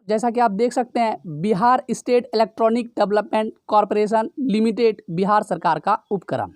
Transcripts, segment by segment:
जैसा कि आप देख सकते हैं Bihar state electronic development corporation limited Bihar सरकार का उपक्रम।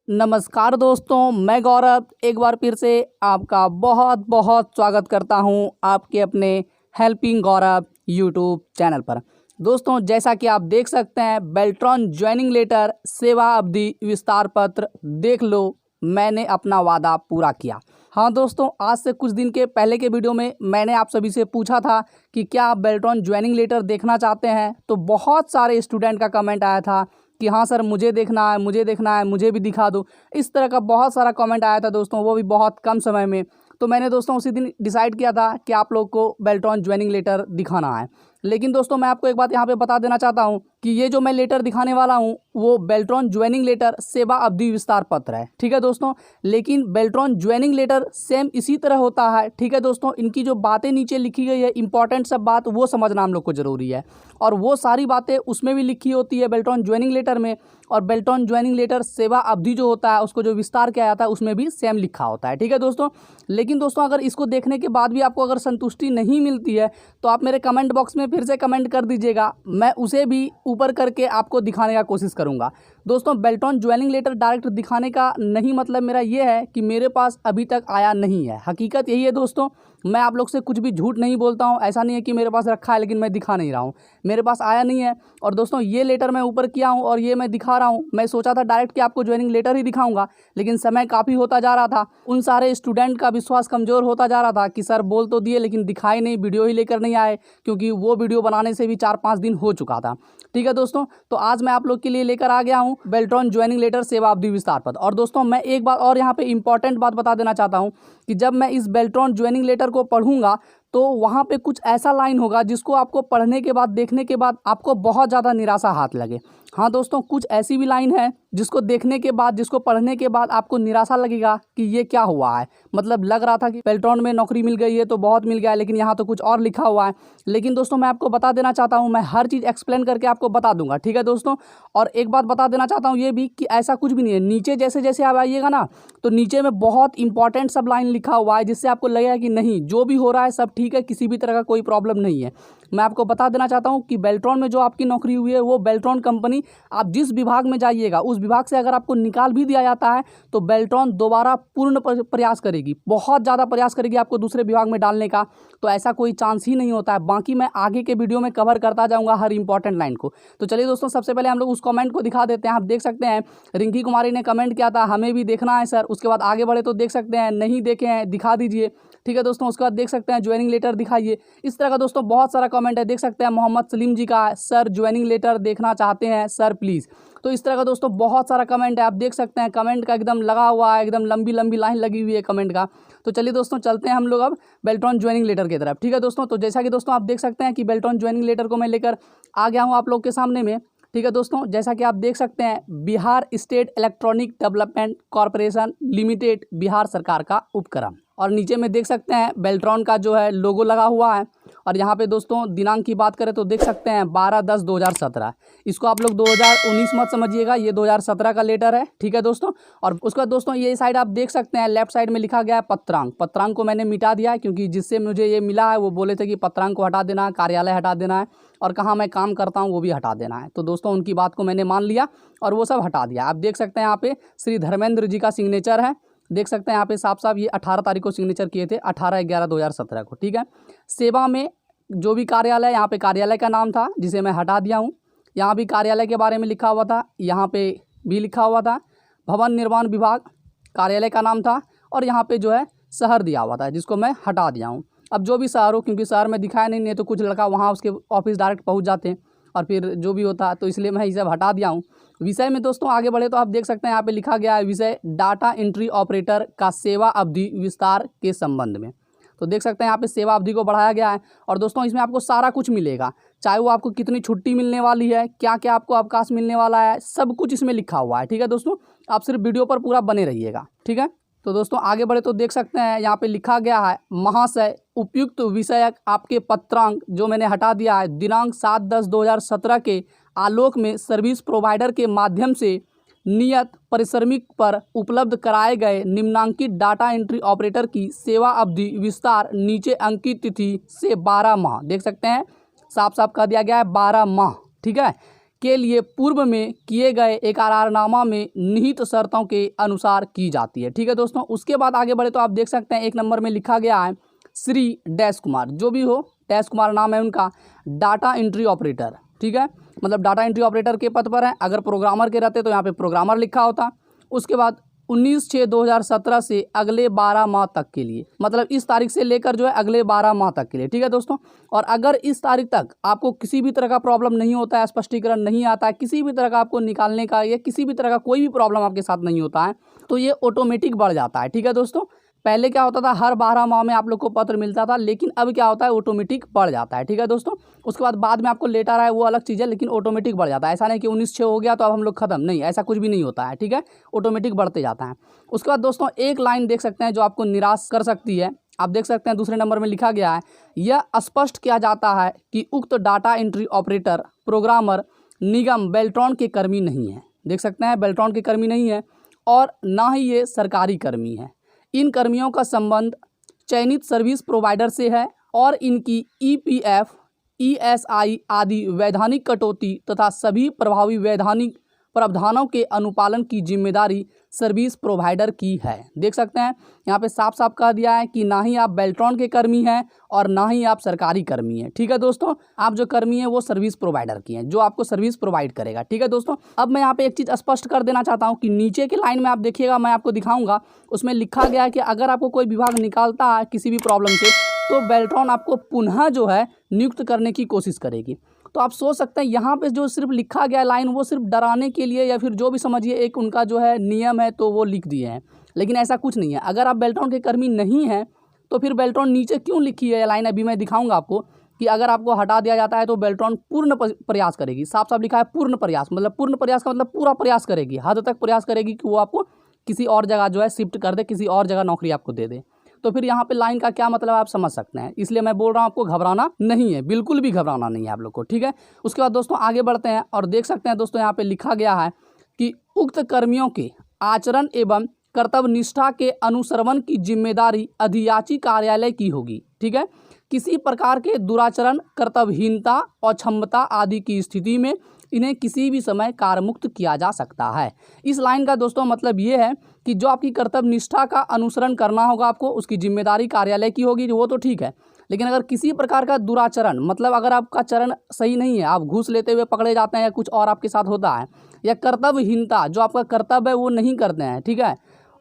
नमस्कार दोस्तों, मैं गौरव एक बार फिर से आपका बहुत बहुत स्वागत करता हूं आपके अपने हेल्पिंग गौरव यूट्यूब चैनल पर। दोस्तों, जैसा कि आप देख सकते हैं बेल्ट्रॉन ज्वाइनिंग लेटर सेवा अवधि विस्तार पत्र देख लो, मैंने अपना वादा पूरा किया। हाँ दोस्तों, आज से कुछ दिन के पहले के वीडियो में मैंने आप सभी से पूछा था कि क्या आप बेल्ट्रॉन ज्वाइनिंग लेटर देखना चाहते हैं, तो बहुत सारे स्टूडेंट का कमेंट आया था कि हाँ सर मुझे देखना है, मुझे देखना है, मुझे भी दिखा दो। इस तरह का बहुत सारा कमेंट आया था दोस्तों, वो भी बहुत कम समय में। तो मैंने दोस्तों उसी दिन डिसाइड किया था कि आप लोग को बेल्ट्रॉन ज्वाइनिंग लेटर दिखाना है। लेकिन दोस्तों मैं आपको एक बात यहाँ पे बता देना चाहता हूँ कि ये जो मैं लेटर दिखाने वाला हूँ वो बेल्ट्रॉन ज्वाइनिंग लेटर सेवा अवधि विस्तार पत्र है, ठीक है दोस्तों। लेकिन बेल्ट्रॉन ज्वाइनिंग लेटर सेम इसी तरह होता है, ठीक है दोस्तों। इनकी जो बातें नीचे लिखी गई है इंपॉर्टेंट सब बात वो समझना हम लोग को जरूरी है, और वो सारी बातें उसमें भी लिखी होती है बेल्ट्रॉन ज्वाइनिंग लेटर में। और बेल्ट्रॉन ज्वाइनिंग लेटर सेवा अवधि जो होता है उसको जो विस्तार किया जाता है उसमें भी सेम लिखा होता है, ठीक है दोस्तों। लेकिन दोस्तों अगर इसको देखने के बाद भी आपको अगर संतुष्टि नहीं मिलती है तो आप मेरे कमेंट बॉक्स में फिर से कमेंट कर दीजिएगा, मैं उसे भी ऊपर करके आपको दिखाने का कोशिश करूंगा। दोस्तों बेल्ट्रॉन ज्वाइनिंग लेटर डायरेक्ट दिखाने का नहीं मतलब मेरा ये है कि मेरे पास अभी तक आया नहीं है। हकीकत यही है दोस्तों, मैं आप लोग से कुछ भी झूठ नहीं बोलता हूँ। ऐसा नहीं है कि मेरे पास रखा है लेकिन मैं दिखा नहीं रहा हूँ, मेरे पास आया नहीं है। और दोस्तों ये लेटर मैं ऊपर किया हूँ और ये मैं दिखा रहा हूँ। मैं सोचा था डायरेक्ट कि आपको ज्वाइनिंग लेटर ही दिखाऊंगा, लेकिन समय काफ़ी होता जा रहा था, उन सारे स्टूडेंट का विश्वास कमज़ोर होता जा रहा था कि सर बोल तो दिए लेकिन दिखाए नहीं, वीडियो ही लेकर नहीं आए, क्योंकि वो वीडियो बनाने से भी 4-5 दिन हो चुका था, ठीक है दोस्तों। तो आज मैं आप लोग के लिए लेकर आ गया हूँ बेल्ट्रॉन ज्वाइनिंग लेटर सेवा अवधि विस्तार पत्र। और दोस्तों मैं एक बात और यहाँ पे इंपॉर्टेंट बात बता देना चाहता हूँ कि जब मैं इस बेल्ट्रॉन ज्वाइनिंग लेटर को पढ़ूंगा तो वहाँ पे कुछ ऐसा लाइन होगा जिसको आपको पढ़ने के बाद देखने के बाद आपको बहुत ज़्यादा निराशा हाथ लगे। हाँ दोस्तों, कुछ ऐसी भी लाइन है जिसको देखने के बाद, जिसको पढ़ने के बाद आपको निराशा लगेगा कि ये क्या हुआ है। मतलब लग रहा था कि बेल्ट्रॉन में नौकरी मिल गई है तो बहुत मिल गया है, लेकिन यहाँ तो कुछ और लिखा हुआ है। लेकिन दोस्तों मैं आपको बता देना चाहता हूँ, मैं हर चीज़ एक्सप्लेन करके आपको बता दूंगा, ठीक है दोस्तों। और एक बात बता देना चाहता हूँ ये भी कि ऐसा कुछ भी नहीं है, नीचे जैसे जैसे आप आइएगा ना तो नीचे में बहुत इंपॉर्टेंट सब लाइन लिखा हुआ है जिससे आपको लगेगा कि नहीं जो भी हो रहा है सब ठीक है, किसी भी तरह का कोई प्रॉब्लम नहीं है। मैं आपको बता देना चाहता हूँ कि बेल्ट्रॉन में जो आपकी नौकरी हुई है वो बेल्ट्रॉन कंपनी, आप जिस विभाग में जाइएगा उस विभाग से अगर आपको निकाल भी दिया जाता है तो बेल्ट्रॉन दोबारा पूर्ण प्रयास करेगी, बहुत ज़्यादा प्रयास करेगी आपको दूसरे विभाग में डालने का। तो ऐसा कोई चांस ही नहीं होता है। बाकी मैं आगे के वीडियो में कवर करता जाऊँगा हर इंपॉर्टेंट लाइन को। तो चलिए दोस्तों सबसे पहले हम लोग उस कमेंट को दिखा देते हैं। आप देख सकते हैं रिंकी कुमारी ने कमेंट किया था हमें भी देखना है सर। उसके बाद आगे बढ़े तो देख सकते हैं नहीं देखे हैं दिखा दीजिए, ठीक है दोस्तों। उसके बाद देख सकते हैं ज्वाइनिंग लेटर दिखाइए। इस तरह का दोस्तों बहुत सारा कमेंट है, देख सकते हैं मोहम्मद सलीम जी का, सर ज्वाइनिंग लेटर देखना चाहते हैं सर प्लीज़। तो इस तरह का दोस्तों बहुत सारा कमेंट है, आप देख सकते हैं कमेंट का एकदम लगा हुआ है, एकदम लंबी लंबी लाइन लगी हुई है कमेंट का। तो चलिए दोस्तों चलते हैं हम लोग अब बेल्ट्रॉन ज्वाइनिंग लेटर की तरफ, ठीक है दोस्तों। तो जैसा कि दोस्तों आप देख सकते हैं कि बेल्ट्रॉन ज्वाइनिंग लेटर को मैं लेकर आ गया हूँ आप लोग के सामने में, ठीक है दोस्तों। जैसा कि आप देख सकते हैं Bihar state electronic development corporation limited Bihar सरकार का उपक्रम, और नीचे में देख सकते हैं बेल्ट्रॉन का जो है लोगो लगा हुआ है। और यहाँ पे दोस्तों दिनांक की बात करें तो देख सकते हैं 12/10/2017। इसको आप लोग 2019 मत समझिएगा, ये 2017 का लेटर है, ठीक है दोस्तों। और उसके बाद दोस्तों ये साइड आप देख सकते हैं लेफ्ट साइड में लिखा गया है पत्रांक। पत्रांक को मैंने मिटा दिया है क्योंकि जिससे मुझे ये मिला है वो बोले थे कि पत्रांक को हटा देना है, कार्यालय हटा देना है, और कहाँ मैं काम करता हूँ वो भी हटा देना है। तो दोस्तों उनकी बात को मैंने मान लिया और वो सब हटा दिया। आप देख सकते हैं यहाँ पे श्री धर्मेंद्र जी का सिग्नेचर है, देख सकते हैं यहाँ पे साफ साफ ये 18 तारीख को सिग्नेचर किए थे, 18/11/2017 को, ठीक है। सेवा में जो भी कार्यालय, यहाँ पे कार्यालय का नाम था जिसे मैं हटा दिया हूँ। यहाँ भी कार्यालय के बारे में लिखा हुआ था, यहाँ पे भी लिखा हुआ था भवन निर्माण विभाग कार्यालय का नाम था, और यहाँ पे जो है शहर दिया हुआ था जिसको मैं हटा दिया हूँ। अब जो भी शहर हो, क्योंकि शहर में दिखाया नहीं तो कुछ लड़का वहाँ उसके ऑफिस डायरेक्ट पहुँच जाते हैं और फिर जो भी होता, तो इसलिए मैं ये सब हटा दिया हूँ। विषय में दोस्तों आगे बढ़े तो आप देख सकते हैं यहाँ पे लिखा गया है विषय डाटा एंट्री ऑपरेटर का सेवा अवधि विस्तार के संबंध में। तो देख सकते हैं यहाँ पे सेवा अवधि को बढ़ाया गया है। और दोस्तों इसमें आपको सारा कुछ मिलेगा, चाहे वो आपको कितनी छुट्टी मिलने वाली है, क्या क्या आपको अवकाश मिलने वाला है, सब कुछ इसमें लिखा हुआ है, ठीक है दोस्तों। आप सिर्फ वीडियो पर पूरा बने रहिएगा, ठीक है। तो दोस्तों आगे बढ़े तो देख सकते हैं यहाँ पे लिखा गया है, महाशय उपयुक्त विषयक आपके पत्रांक जो मैंने हटा दिया है, दिनांक 7/10/2017 के आलोक में सर्विस प्रोवाइडर के माध्यम से नियत परिश्रमिक पर उपलब्ध कराए गए निम्नांकित डाटा एंट्री ऑपरेटर की सेवा अवधि विस्तार नीचे अंकित तिथि से 12 माह, देख सकते हैं साफ साफ कह दिया गया है 12 माह, ठीक है, के लिए पूर्व में किए गए एक करारनामा में निहित शर्तों के अनुसार की जाती है। ठीक है दोस्तों, उसके बाद आगे बढ़े तो आप देख सकते हैं 1 नंबर में लिखा गया है, श्री डैश कुमार, जो भी हो डैश कुमार नाम है उनका, डाटा एंट्री ऑपरेटर, ठीक है, मतलब डाटा एंट्री ऑपरेटर के पद पर है। अगर प्रोग्रामर के रहते तो यहाँ पे प्रोग्रामर लिखा होता। उसके बाद 19/6/2017 से अगले 12 माह तक के लिए, मतलब इस तारीख से लेकर जो है अगले 12 माह तक के लिए, ठीक है दोस्तों। और अगर इस तारीख तक आपको किसी भी तरह का प्रॉब्लम नहीं होता है, स्पष्टीकरण नहीं आता है, किसी भी तरह का आपको निकालने का या किसी भी तरह का कोई भी प्रॉब्लम आपके साथ नहीं होता है, तो ये ऑटोमेटिक बढ़ जाता है। ठीक है दोस्तों, पहले क्या होता था, हर 12 माह में आप लोग को पत्र मिलता था, लेकिन अब क्या होता है, ऑटोमेटिक बढ़ जाता है। ठीक है दोस्तों, उसके बाद में आपको लेटर आए वो अलग चीज़ है, लेकिन ऑटोमेटिक बढ़ जाता है। ऐसा नहीं कि 19/6 हो गया तो अब हम लोग खत्म, नहीं, ऐसा कुछ भी नहीं होता है। ठीक है, ऑटोमेटिक बढ़ते जाता है। उसके बाद दोस्तों एक लाइन देख सकते हैं जो आपको निराश कर सकती है। आप देख सकते हैं दूसरे नंबर में लिखा गया है, यह स्पष्ट किया जाता है कि उक्त डाटा एंट्री ऑपरेटर प्रोग्रामर निगम बेल्ट्रॉन के कर्मी नहीं है। देख सकते हैं बेल्ट्रॉन के कर्मी नहीं है और ना ही ये सरकारी कर्मी है। इन कर्मियों का संबंध चयनित सर्विस प्रोवाइडर से है और इनकी EPF, ESI आदि वैधानिक कटौती तथा सभी प्रभावी वैधानिक प्रावधानों के अनुपालन की जिम्मेदारी सर्विस प्रोवाइडर की है। देख सकते हैं यहाँ पे साफ साफ कह दिया है कि ना ही आप बेल्ट्रॉन के कर्मी हैं और ना ही आप सरकारी कर्मी हैं। ठीक है दोस्तों, आप जो कर्मी हैं वो सर्विस प्रोवाइडर की हैं, जो आपको सर्विस प्रोवाइड करेगा। ठीक है दोस्तों, अब मैं यहाँ पे एक चीज़ स्पष्ट कर देना चाहता हूँ कि नीचे के लाइन में आप देखिएगा, मैं आपको दिखाऊंगा, उसमें लिखा गया है कि अगर आपको कोई विभाग निकालता है किसी भी प्रॉब्लम से, तो बेल्ट्रॉन आपको पुनः जो है नियुक्त करने की कोशिश करेगी। तो आप सोच सकते हैं यहाँ पे जो सिर्फ लिखा गया लाइन वो सिर्फ डराने के लिए या फिर जो भी समझिए एक उनका जो है नियम है तो वो लिख दिए हैं, लेकिन ऐसा कुछ नहीं है। अगर आप बेल्ट्रॉन के कर्मी नहीं हैं तो फिर बेल्ट्रॉन नीचे क्यों लिखी है लाइन, अभी मैं दिखाऊंगा आपको कि अगर आपको हटा दिया जाता है तो बेल्ट्रॉन पूर्ण प्रयास करेगी। साफ साफ लिखा है पूर्ण प्रयास, मतलब पूर्ण प्रयास का मतलब पूरा प्रयास करेगी, हद तक प्रयास करेगी कि वो आपको किसी और जगह जो है शिफ्ट कर दे, किसी और जगह नौकरी आपको दे दे। तो फिर यहाँ पे लाइन का क्या मतलब आप समझ सकते हैं, इसलिए मैं बोल रहा हूँ आपको घबराना नहीं है, बिल्कुल भी घबराना नहीं है आप लोग को। ठीक है, उसके बाद दोस्तों आगे बढ़ते हैं और देख सकते हैं दोस्तों यहाँ पे लिखा गया है कि उक्त कर्मियों के आचरण एवं कर्तव्य निष्ठा के अनुश्रवण की जिम्मेदारी अधियाची कार्यालय की होगी। ठीक है, किसी प्रकार के दुराचरण, कर्तव्यहीनता और क्षमता आदि की स्थिति में इन्हें किसी भी समय कार्यमुक्त किया जा सकता है। इस लाइन का दोस्तों मतलब ये है कि जो आपकी कर्तव्य निष्ठा का अनुसरण करना होगा आपको, उसकी जिम्मेदारी कार्यालय की होगी, वो तो ठीक है, लेकिन अगर किसी प्रकार का दुराचरण, मतलब अगर आपका चरण सही नहीं है, आप घूस लेते हुए पकड़े जाते हैं या कुछ और आपके साथ होता है, या कर्तव्यहीनता, जो आपका कर्तव्य है वो नहीं करते हैं, ठीक है,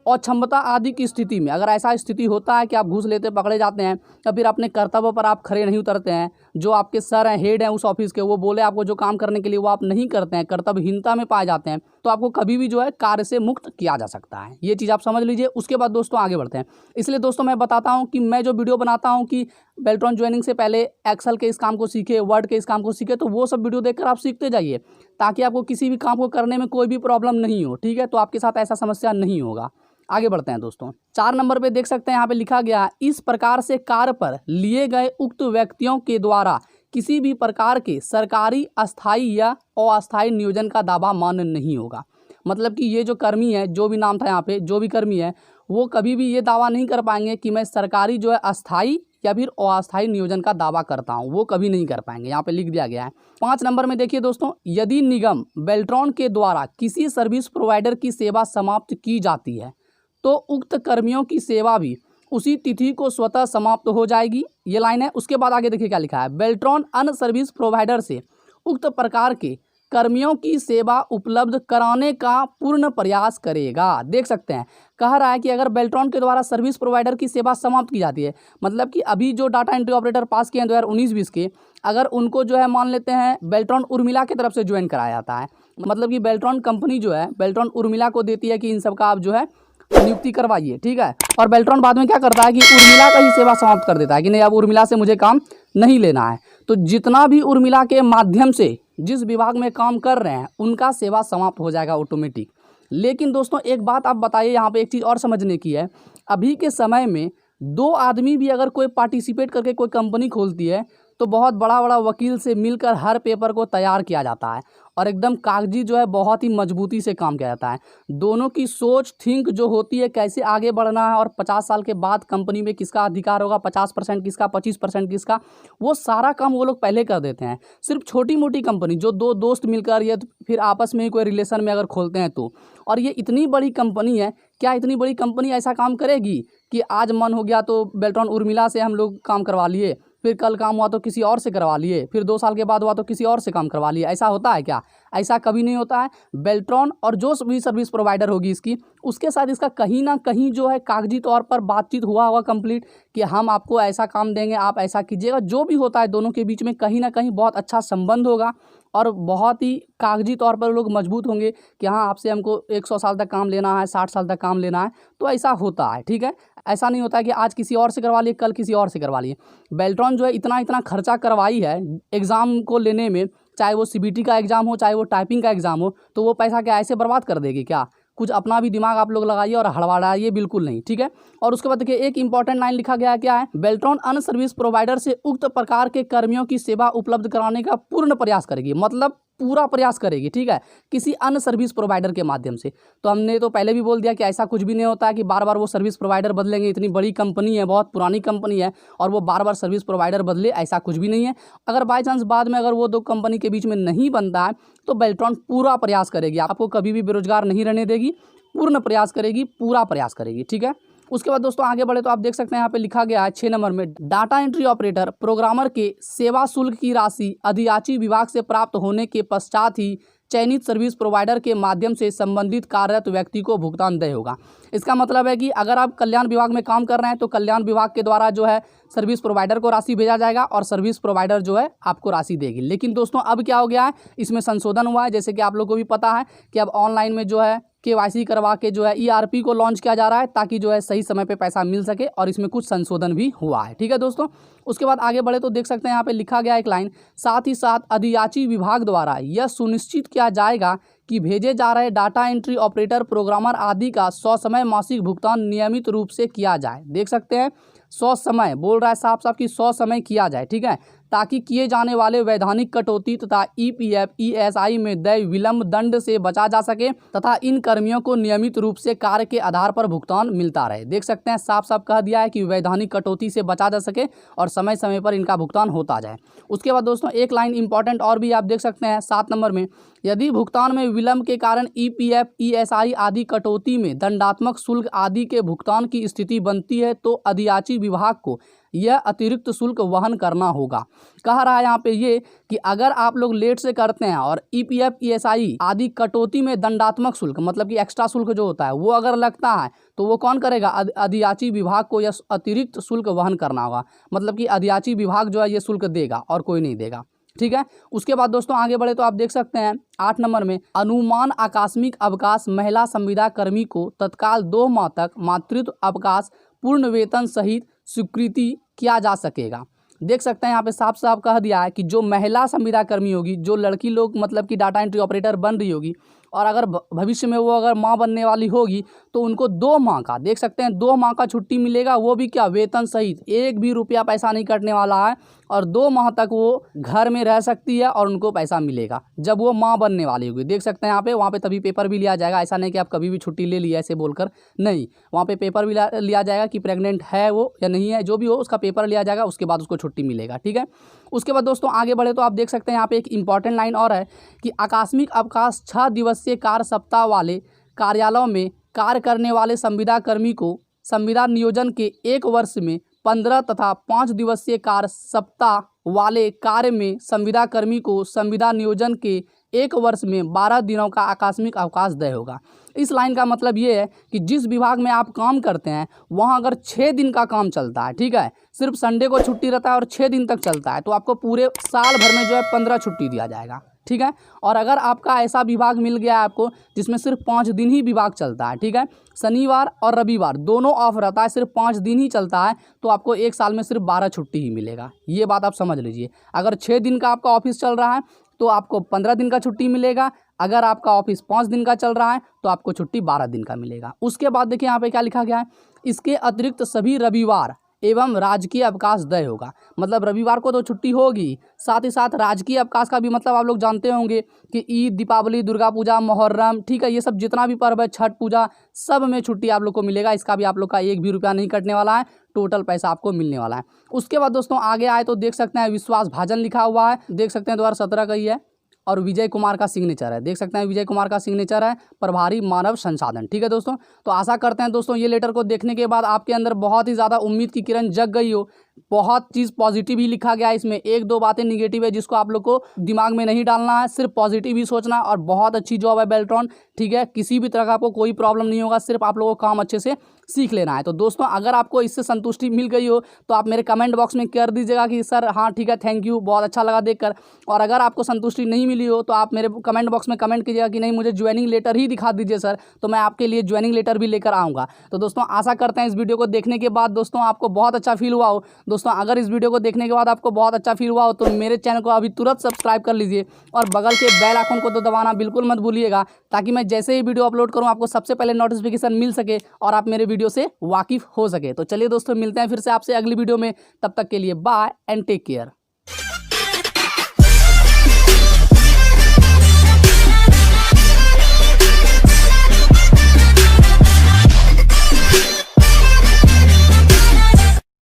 और क्षमता आदि की स्थिति में अगर ऐसा स्थिति होता है कि आप घूस लेते पकड़े जाते हैं या फिर अपने कर्तव्य पर आप खड़े नहीं उतरते हैं, जो आपके सर हैं, हेड हैं उस ऑफिस के, वो बोले आपको जो काम करने के लिए वो आप नहीं करते हैं, कर्तव्यहीनता में पाए जाते हैं, तो आपको कभी भी जो है कार्य से मुक्त किया जा सकता है। ये चीज़ आप समझ लीजिए। उसके बाद दोस्तों आगे बढ़ते हैं। इसलिए दोस्तों मैं बताता हूँ कि मैं जो वीडियो बनाता हूँ कि बेल्ट्रॉन ज्वाइनिंग से पहले एक्सेल के इस काम को सीखे, वर्ड के इस काम को सीखे, तो वो सब वीडियो देखकर आप सीखते जाइए ताकि आपको किसी भी काम को करने में कोई भी प्रॉब्लम नहीं हो। ठीक है, तो आपके साथ ऐसा समस्या नहीं होगा। आगे बढ़ते हैं दोस्तों, 4 नंबर पे देख सकते हैं यहाँ पे लिखा गया, इस प्रकार से कार्य पर लिए गए उक्त व्यक्तियों के द्वारा किसी भी प्रकार के सरकारी अस्थायी या अस्थायी नियोजन का दावा मान्य नहीं होगा। मतलब कि ये जो कर्मी है, जो भी नाम था यहाँ पे, जो भी कर्मी है, वो कभी भी ये दावा नहीं कर पाएंगे कि मैं सरकारी जो है अस्थायी या फिर अस्थायी नियोजन का दावा करता हूँ, वो कभी नहीं कर पाएंगे। यहाँ पे लिख दिया गया है। 5 नंबर में देखिए दोस्तों, यदि निगम बेल्ट्रॉन के द्वारा किसी सर्विस प्रोवाइडर की सेवा समाप्त की जाती है तो उक्त कर्मियों की सेवा भी उसी तिथि को स्वतः समाप्त हो जाएगी। ये लाइन है। उसके बाद आगे देखिए क्या लिखा है, बेल्ट्रॉन अन्य सर्विस प्रोवाइडर से उक्त प्रकार के कर्मियों की सेवा उपलब्ध कराने का पूर्ण प्रयास करेगा। देख सकते हैं कह रहा है कि अगर बेल्ट्रॉन के द्वारा सर्विस प्रोवाइडर की सेवा समाप्त की जाती है, मतलब कि अभी जो डाटा एंट्री ऑपरेटर पास किए हैं 2019-20 के, अगर उनको जो है मान लेते हैं बेल्ट्रॉन उर्मिला की तरफ से ज्वाइन कराया जाता है, मतलब कि बेल्ट्रॉन कंपनी जो है बेल्ट्रॉन उर्मिला को देती है कि इन सब का आप जो है नियुक्ति करवाइए। ठीक है, और बेल्ट्रॉन बाद में क्या करता है कि उर्मिला का ही सेवा समाप्त कर देता है कि नहीं, अब उर्मिला से मुझे काम नहीं लेना है। तो जितना भी उर्मिला के माध्यम से जिस विभाग में काम कर रहे हैं उनका सेवा समाप्त हो जाएगा ऑटोमेटिक। लेकिन दोस्तों एक बात आप बताइए, यहाँ पे एक चीज़ और समझने की है। अभी के समय में 2 आदमी भी अगर कोई पार्टिसिपेट करके कोई कंपनी खोलती है तो बहुत बड़ा बड़ा वकील से मिलकर हर पेपर को तैयार किया जाता है और एकदम कागजी जो है बहुत ही मजबूती से काम किया जाता है। दोनों की सोच थिंक जो होती है कैसे आगे बढ़ना है और 50 साल के बाद कंपनी में किसका अधिकार होगा, 50% किसका, 25% किसका, वो सारा काम वो लोग पहले कर देते हैं। सिर्फ छोटी मोटी कंपनी जो 2 दोस्त मिलकर या फिर आपस में कोई रिलेशन में अगर खोलते हैं तो, और ये इतनी बड़ी कंपनी है, क्या इतनी बड़ी कंपनी ऐसा काम करेगी कि आज मन हो गया तो बेल्ट्रॉन उर्मिला से हम लोग काम करवा लिए, फिर कल काम हुआ तो किसी और से करवा लिए, फिर 2 साल के बाद हुआ तो किसी और से काम करवा लिए? ऐसा होता है क्या? ऐसा कभी नहीं होता है। बेल्ट्रॉन और जो भी सर्विस प्रोवाइडर होगी इसकी, उसके साथ इसका कहीं ना कहीं जो है कागजी तौर पर बातचीत हुआ होगा कंप्लीट कि हम आपको ऐसा काम देंगे, आप ऐसा कीजिएगा। जो भी होता है दोनों के बीच में कहीं ना कहीं बहुत अच्छा संबंध होगा और बहुत ही कागजी तौर पर लोग मजबूत होंगे कि हाँ आपसे हमको 100 साल तक काम लेना है, 60 साल तक काम लेना है। तो ऐसा होता है, ठीक है। ऐसा नहीं होता है कि आज किसी और से करवा लिए, कल किसी और से करवा लिए। बेल्ट्रॉन जो है इतना खर्चा करवाई है एग्ज़ाम को लेने में, चाहे वो सीबीटी का एग्ज़ाम हो, चाहे वो टाइपिंग का एग्ज़ाम हो, तो वो पैसा क्या ऐसे बर्बाद कर देगी क्या? कुछ अपना भी दिमाग आप लोग लगाइए और हड़बड़ाइए बिल्कुल नहीं, ठीक है। और उसके बाद देखिए एक इंपॉर्टेंट लाइन लिखा गया है, क्या है? बेल्ट्रॉन अन्य सर्विस प्रोवाइडर से उक्त प्रकार के कर्मियों की सेवा उपलब्ध कराने का पूर्ण प्रयास करेगी, मतलब पूरा प्रयास करेगी, ठीक है, किसी अन्य सर्विस प्रोवाइडर के माध्यम से। तो हमने तो पहले भी बोल दिया कि ऐसा कुछ भी नहीं होता है कि बार बार वो सर्विस प्रोवाइडर बदलेंगे। इतनी बड़ी कंपनी है, बहुत पुरानी कंपनी है और वो बार बार सर्विस प्रोवाइडर बदले, ऐसा कुछ भी नहीं है। अगर बाई चांस बाद में अगर वो 2 कंपनी के बीच में नहीं बनता है तो बेल्ट्रॉन पूरा प्रयास करेगी, आपको कभी भी बेरोजगार नहीं रहने देगी, पूर्ण प्रयास करेगी, पूरा प्रयास करेगी, ठीक है। उसके बाद दोस्तों आगे बढ़े तो आप देख सकते हैं यहाँ पे लिखा गया है 6 नंबर में, डाटा एंट्री ऑपरेटर प्रोग्रामर के सेवा शुल्क की राशि अधियाची विभाग से प्राप्त होने के पश्चात ही चयनित सर्विस प्रोवाइडर के माध्यम से संबंधित कार्यरत व्यक्ति को भुगतान देय होगा। इसका मतलब है कि अगर आप कल्याण विभाग में काम कर रहे हैं तो कल्याण विभाग के द्वारा जो है सर्विस प्रोवाइडर को राशि भेजा जाएगा और सर्विस प्रोवाइडर जो है आपको राशि देगी। लेकिन दोस्तों अब क्या हो गया है, इसमें संशोधन हुआ है। जैसे कि आप लोग को भी पता है कि अब ऑनलाइन में जो है केवाईसी करवा के जो है ईआरपी को लॉन्च किया जा रहा है ताकि जो है सही समय पे पैसा मिल सके, और इसमें कुछ संशोधन भी हुआ है, ठीक है दोस्तों। उसके बाद आगे बढ़े तो देख सकते हैं यहाँ पे लिखा गया एक लाइन, साथ ही साथ अधियाची विभाग द्वारा यह सुनिश्चित किया जाएगा कि भेजे जा रहे डाटा एंट्री ऑपरेटर प्रोग्रामर आदि का 100 समय मासिक भुगतान नियमित रूप से किया जाए। देख सकते हैं 100 समय बोल रहा है साफ साफ कि 100 समय किया जाए, ठीक है, ताकि किए जाने वाले वैधानिक कटौती तथा ईपीएफ ईएसआई में देय विलंब दंड से बचा जा सके तथा इन कर्मियों को नियमित रूप से कार्य के आधार पर भुगतान मिलता रहे। देख सकते हैं साफ साफ कह दिया है कि वैधानिक कटौती से बचा जा सके और समय समय पर इनका भुगतान होता जाए। उसके बाद दोस्तों एक लाइन इंपॉर्टेंट और भी आप देख सकते हैं 7 नंबर में, यदि भुगतान में विलंब के कारण ईपीएफ ईएसआई आदि कटौती में दंडात्मक शुल्क आदि के भुगतान की स्थिति बनती है तो अधियाची विभाग को यह अतिरिक्त शुल्क वहन करना होगा। कह रहा है यहाँ पे ये कि अगर आप लोग लेट से करते हैं और ईपीएफ ईएसआई आदि कटौती में दंडात्मक शुल्क मतलब कि एक्स्ट्रा शुल्क जो होता है वो अगर लगता है तो वो कौन करेगा? अधियाची विभाग को यह अतिरिक्त शुल्क वहन करना होगा। मतलब कि अधियाची विभाग जो है ये शुल्क देगा और कोई नहीं देगा, ठीक है। उसके बाद दोस्तों आगे बढ़े तो आप देख सकते हैं 8 नंबर में, अनुमान आकस्मिक अवकाश महिला संविदा कर्मी को तत्काल 2 माह तक मातृत्व अवकाश पूर्ण वेतन सहित स्वीकृति किया जा सकेगा। देख सकते हैं यहाँ पे साफ साफ कह दिया है कि जो महिला संविदा कर्मी होगी, जो लड़की लोग मतलब कि डाटा एंट्री ऑपरेटर बन रही होगी और अगर भविष्य में वो अगर माँ बनने वाली होगी तो उनको 2 माह का, देख सकते हैं 2 माह का छुट्टी मिलेगा, वो भी क्या वेतन सहित, 1 भी रुपया पैसा नहीं कटने वाला है और 2 माह तक वो घर में रह सकती है और उनको पैसा मिलेगा जब वो माँ बनने वाली होगी। देख सकते हैं यहाँ पे, वहाँ पे तभी पेपर भी लिया जाएगा। ऐसा नहीं कि आप कभी भी छुट्टी ले लिया ऐसे बोलकर, नहीं, वहाँ पे पेपर भी लिया जाएगा कि प्रेग्नेंट है वो या नहीं है, जो भी हो उसका पेपर लिया जाएगा, उसके बाद उसको छुट्टी मिलेगा, ठीक है। उसके बाद दोस्तों आगे बढ़े तो आप देख सकते हैं यहाँ पे एक इंपॉर्टेंट लाइन और है कि आकस्मिक अवकाश 6 दिवसीय कार्य सप्ताह वाले कार्यालयों में कार्य करने वाले संविदा कर्मी को संविदा नियोजन के 1 वर्ष में 15 तथा 5 दिवसीय कार्य सप्ताह वाले कार्य में संविदा कर्मी को संविदा नियोजन के 1 वर्ष में 12 दिनों का आकस्मिक अवकाश देय होगा। इस लाइन का मतलब ये है कि जिस विभाग में आप काम करते हैं वहाँ अगर 6 दिन का काम चलता है, ठीक है, सिर्फ संडे को छुट्टी रहता है और 6 दिन तक चलता है, तो आपको पूरे साल भर में जो है 15 छुट्टी दिया जाएगा, ठीक है। और अगर आपका ऐसा विभाग मिल गया है आपको जिसमें सिर्फ 5 दिन ही विभाग चलता है, ठीक है, शनिवार और रविवार दोनों ऑफ रहता है, सिर्फ 5 दिन ही चलता है, तो आपको 1 साल में सिर्फ 12 छुट्टी ही मिलेगा। ये बात आप समझ लीजिए। अगर 6 दिन का आपका ऑफिस चल रहा है तो आपको 15 दिन का छुट्टी मिलेगा। अगर आपका ऑफिस 5 दिन का चल रहा है तो आपको छुट्टी 12 दिन का मिलेगा। उसके बाद देखिए यहाँ पे क्या लिखा गया है, इसके अतिरिक्त सभी रविवार एवं राजकीय अवकाश तय होगा। मतलब रविवार को तो छुट्टी होगी, साथ ही साथ राजकीय अवकाश का भी मतलब आप लोग जानते होंगे कि ईद, दीपावली, दुर्गा पूजा, मुहर्रम, ठीक है, ये सब जितना भी पर्व है, छठ पूजा, सब में छुट्टी आप लोग को मिलेगा। इसका भी आप लोग का 1 भी रुपया नहीं कटने वाला है, टोटल पैसा आपको मिलने वाला है। उसके बाद दोस्तों आगे आए तो देख सकते हैं विश्वास भाजन लिखा हुआ है, देख सकते हैं 2017 का ही है, और विजय कुमार का सिग्नेचर है, देख सकते हैं विजय कुमार का सिग्नेचर है, प्रभारी मानव संसाधन। ठीक है दोस्तों, तो आशा करते हैं दोस्तों ये लेटर को देखने के बाद आपके अंदर बहुत ही ज़्यादा उम्मीद की किरण जग गई हो। बहुत चीज़ पॉजिटिव ही लिखा गया है इसमें, 1-2 बातें निगेटिव है जिसको आप लोग को दिमाग में नहीं डालना है, सिर्फ पॉजिटिव ही सोचना। और बहुत अच्छी जॉब है बेल्ट्रॉन, ठीक है, किसी भी तरह का आपको कोई प्रॉब्लम नहीं होगा, सिर्फ आप लोगों को काम अच्छे से सीख लेना है। तो दोस्तों अगर आपको इससे संतुष्टि मिल गई हो तो आप मेरे कमेंट बॉक्स में कर दीजिएगा कि सर हाँ ठीक है, थैंक यू, बहुत अच्छा लगा देखकर। और अगर आपको संतुष्टि नहीं मिली हो तो आप मेरे कमेंट बॉक्स में कमेंट कीजिएगा कि नहीं मुझे ज्वाइनिंग लेटर ही दिखा दीजिए सर, तो मैं आपके लिए ज्वाइनिंग लेटर भी लेकर आऊँगा। तो दोस्तों आशा करते हैं इस वीडियो को देखने के बाद दोस्तों आपको बहुत अच्छा फील हुआ हो। दोस्तों अगर इस वीडियो को देखने के बाद आपको बहुत अच्छा फील हुआ हो तो मेरे चैनल को अभी तुरंत सब्सक्राइब कर लीजिए और बगल के बेल आइकन को तो दबाना बिल्कुल मत भूलिएगा, ताकि मैं जैसे ही वीडियो अपलोड करूं आपको सबसे पहले नोटिफिकेशन मिल सके और आप मेरे वीडियो से वाकिफ हो सके। तो चलिए दोस्तों मिलते हैं फिर से आपसे अगली वीडियो में, तब तक के लिए बाय एंड टेक केयर।